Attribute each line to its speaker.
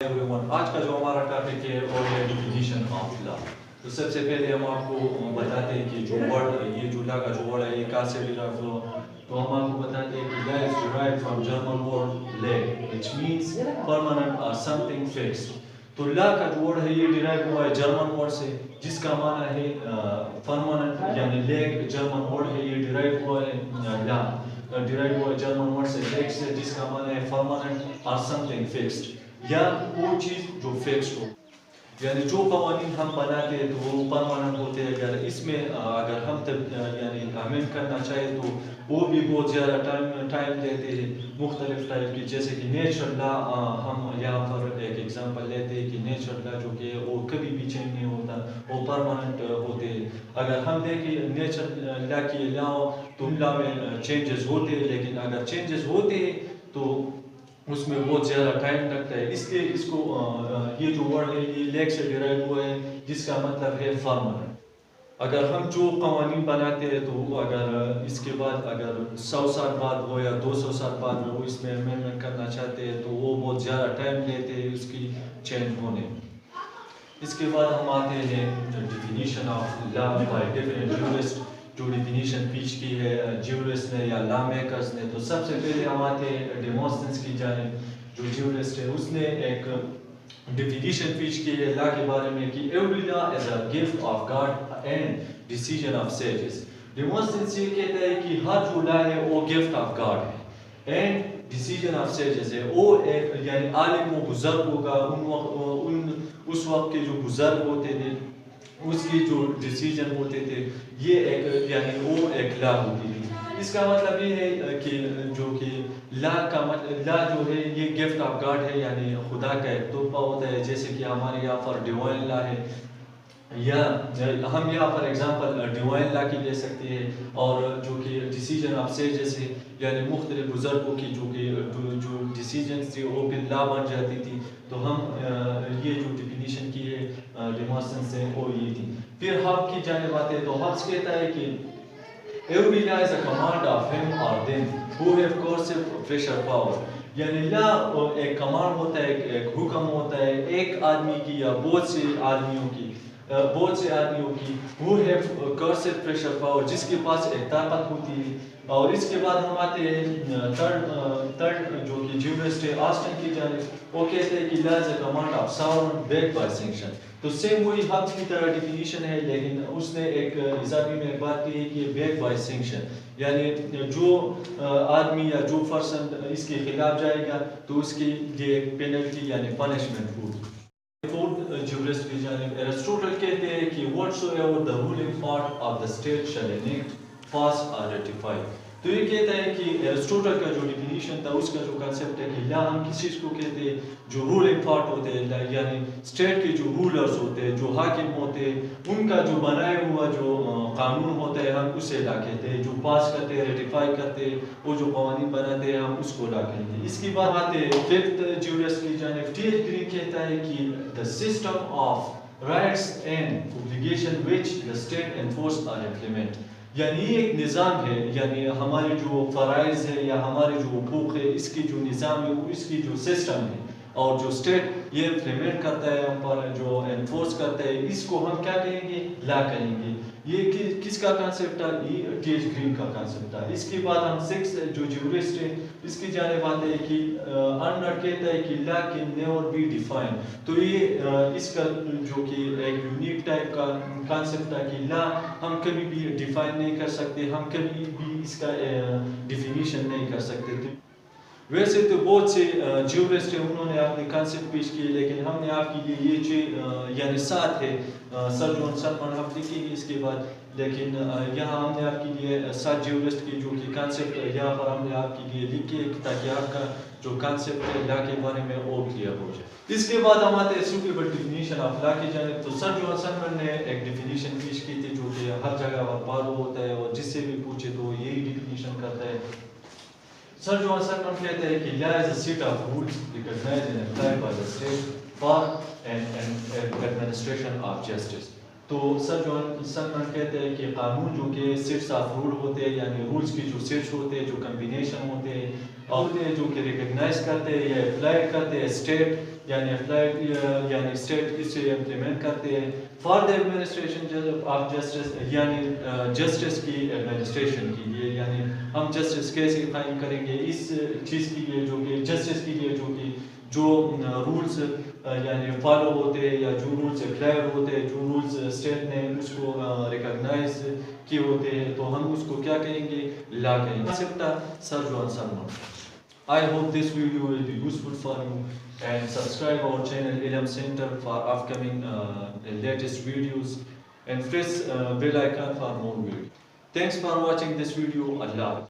Speaker 1: everyone. آج کا جو ہمارا ٹاپک ہے وہ ہے ڈیفینیشن آف لا. تو سب سے پہلے ہم آپ کو بتاتے ہیں کہ جو ورڈ یہ جو لا کا جو ورڈ ہے یہ کہاں سے ڈیرائیو ہوا. تو ہم آپ کو بتاتے ہیں کہ law is derived from German word lag which means permanent or something fixed. تو لا کا جو ورڈ ہے یہ ڈیرائیو ہوا ہے جرمن ورڈ سے جس کا معنی ہے پرماننٹ یعنی لیگ. جرمن ورڈ ہے یہ ڈیرائیو ہوا ہے لا ڈیرائیو ہوا ہے جرمن ورڈ سے لیگ سے جس کا معنی ہے پرماننٹ اور something fixed یا وہ چیز جو فکسڈ ہو. یعنی جو قوانین ہم بناتے ہیں تو وہ پرماننٹ ہوتے ہیں. اگر اس میں اگر ہم یعنی امینڈ کرنا چاہیں تو وہ بھی بہت زیادہ ٹائم لیتے ہیں مختلف ٹائپ کی. جیسے کہ نیچرل لا ہم یہاں پر ایک ایگزامپل لیتے ہیں کہ نیچرل لا جو کہ وہ کبھی بھی چینج نہیں ہوتا, وہ پرماننٹ ہوتے ہیں. اگر ہم دیکھیں نیچرل لا کی لا تو لا میں چینجز ہوتے ہیں, لیکن اگر چینجز ہوتے ہیں تو اس میں بہت زیادہ ٹائم لگتا ہے. اس لیے اس کو یہ جو ورڈ ہے یہ لیگ سے ڈیرائیو ہوا ہے جس کا مطلب ہے پرماننٹ. اگر ہم جو قوانین بناتے ہیں تو اگر اس کے بعد اگر 100 سال بعد ہو یا 200 سال بعد وہ اس میں امینڈمنٹ کرنا چاہتے ہیں تو وہ بہت زیادہ ٹائم لیتے ہیں اس کی چینج ہونے. اس کے بعد ہم آتے ہیں definition of law by different jurist. جو ڈیفینیشن پیش کی ہے جیورسٹ نے یا لا میکرز نے. تو سب سے پہلے ہم آتے ہیں ڈیموستھینس کی جانب. جو جیورسٹ ہے اس نے ایک ڈیفینیشن پیش کی ہے لا کے بارے میں کہ every law is a gift of God and decision of sages. Demosthenes یہ کہتا ہے کہ ہر جو لا ہے وہ گفٹ آف گاڈ ہے اینڈ ڈیسیژن آف سیجز ہے. وہ ایک یعنی عالم و بزرگوں کا اس وقت کے جو بزرگ ہوتے تھے اس کی جو ڈیسیجن ہوتے تھے یہ ایک یعنی وہ ایک لا ہوتی تھی. اس کا مطلب یہ ہے کہ جو کہ لا کا لا جو ہے یہ گفٹ آف گاڈ ہے یعنی خدا کا ایک تحفہ ہوتا ہے. جیسے کہ ہمارے یہاں پر ڈیوائن لا ہے یا ہم یہاں پر ایگزامپل ڈیوائن لا کی لے سکتے ہیں. اور جو کہ ڈیسیجن آف سیجز ہے یعنی مختلف بزرگوں کی جو کہ جو ڈیسیجنس تھی وہ پھر لا بن جاتی تھی. تو ہم یہ جو ڈیفینیشن کی ہے ڈیموستھینس سے وہ یہ تھی. پھر ہب کی جانب آتے ہیں تو ہبس کہتا ہے کہ every law is a command of him or them who have coercive pressure power. یعنی لا ایک کمانڈ ہوتا ہے, ایک حکم ہوتا ہے ایک آدمی کی یا بہت سے آدمیوں کی who have coercive pressure power جس کے پاس ایک طاقت ہوتی ہے. اور اس کے بعد ہم آتے ہیں تھرڈ جو کہ جیورسٹ ہے آسٹن کی جانب. وہ کہتے ہیں کہ law is a command of sovereign back by sanction. تو سیم وہی ہبس کی طرح ڈیفینیشن ہے لیکن اس نے ایک اضافی میں بات کی ہے کہ بیک بائی سینکشن یعنی جو آدمی یا جو پرسن اس کے خلاف جائے گا تو اس کے لیے ایک پینلٹی یعنی پنشمنٹ ہوگی. فورتھ جیورسٹ کی جانب ایرسٹوٹل کہتے ہیں کہ whatsoever the ruling part of the state shall enact, pass or ratify. تو یہ کہتا ہے کہ ایرسٹوٹل کا جو ڈیفینیشن تھا اس کا جو کنسیپٹ ہے کہ لا ہم کس چیز کو کہتے ہیں جو رولنگ پارٹ ہوتے ہیں یعنی اسٹیٹ کے جو رولرز ہوتے ہیں جو حاکم ہوتے ہیں ان کا جو بنایا ہوا جو قانون ہوتا ہے ہم اسے لا کہتے ہیں. جو پاس کرتے ہیں ریٹیفائی کرتے ہیں وہ جو قوانین بناتے ہیں ہم اس کو لا کہتے ہیں. اس کی بات آتے ہیں ففتھ جیورسٹ کی جانب. ٹی ایچ گرین کہتا ہے کہ the system of rights and obligation which the state enforce or implement. یعنی یہ ایک نظام ہے یعنی ہمارے جو فرائض ہے یا ہمارے جو حقوق ہے اس کی جو نظام ہے وہ اس کی جو سسٹم ہے اور جو اسٹیٹ یہ امپلیمنٹ کرتا ہے ہم پر جو انفورس کرتا ہے اس کو ہم کیا کہیں گے لا کہیں گے. یہ کس کا کانسیپٹ ہے یہ ٹی ایچ گرین کا کانسیپٹ ہے. اس کے بعد ہم سکس جو جیورسٹ ہے اس کی جانب آتے ہیں کہ ارنڈ کہتا ہے کہ law can never be define. تو یہ اس کا جو کہ ایک یونیک ٹائپ کا کانسیپٹ ہے کہ لا ہم کبھی بھی ڈیفائن نہیں کر سکتے, ہم کبھی بھی اس کا ڈیفینیشن نہیں کر سکتے. ویسے تو بہت سے جیورسٹ ہیں انہوں نے اپنے کانسیپٹ پیش کیے لیکن ہم نے آپ کے لیے یہ چیز یعنی ساتھ ہے سر جون سلمان ہم لکھیں گے اس کے بعد. لیکن یہاں ہم نے آپ کے لیے 7 جیورسٹ کی جو کہ کانسیپٹ یہاں پر ہم نے آپ کے لیے لکھے تاکہ آپ کا جو کانسیپٹ ہے لا کے بارے میں اور کلیئر ہو جائے. اس کے بعد ہم آتے ہیں سوٹیبل ڈیفینیشن آف لا کی جانب. تو سر جون سلمان نے ایک ڈیفینیشن پیش کی تھی جو کہ ہر جگہ پر فالو ہوتا ہے اور جس سے بھی پوچھے تو یہی ڈیفینیشن کرتا ہے. سر جون سلمان کہتے ہیں کہ law is a set of rules recognized and applied by the state for and administration of justice. تو سر جو سلمان کہتے ہیں کہ قانون جو کہ سیٹس آف رول ہوتے ہیں یعنی رولز کی جو سیٹس ہوتے ہیں جو کمبینیشن ہوتے ہیں اور جو کہ ریکگنائز کرتے ہیں یا اپلائی کرتے ہیں اسٹیٹ یعنی اپلائی یعنی اسٹیٹ اسے امپلیمنٹ کرتے ہیں for the administration of justice یعنی جسٹس کی ایڈمنسٹریشن کے لیے یعنی ہم جسٹس کیسے قائم کریں گے اس چیز کے لیے جو کہ جسٹس کے لیے جو کہ جو رولز یعنی فالو ہوتے ہیں یا جو رولز اپلائی ہوتے ہیں جو رولز اسٹیٹ نے اس کو ریکگنائز کیے ہوتے ہیں تو ہم اس کو کیا کہیں گے لا کہیں گے سر جوان Salman I hope this video will be useful for you and subscribe our channel Ilham Center for upcoming latest videos and press bell icon for more videos. Thanks for watching this video. Allah.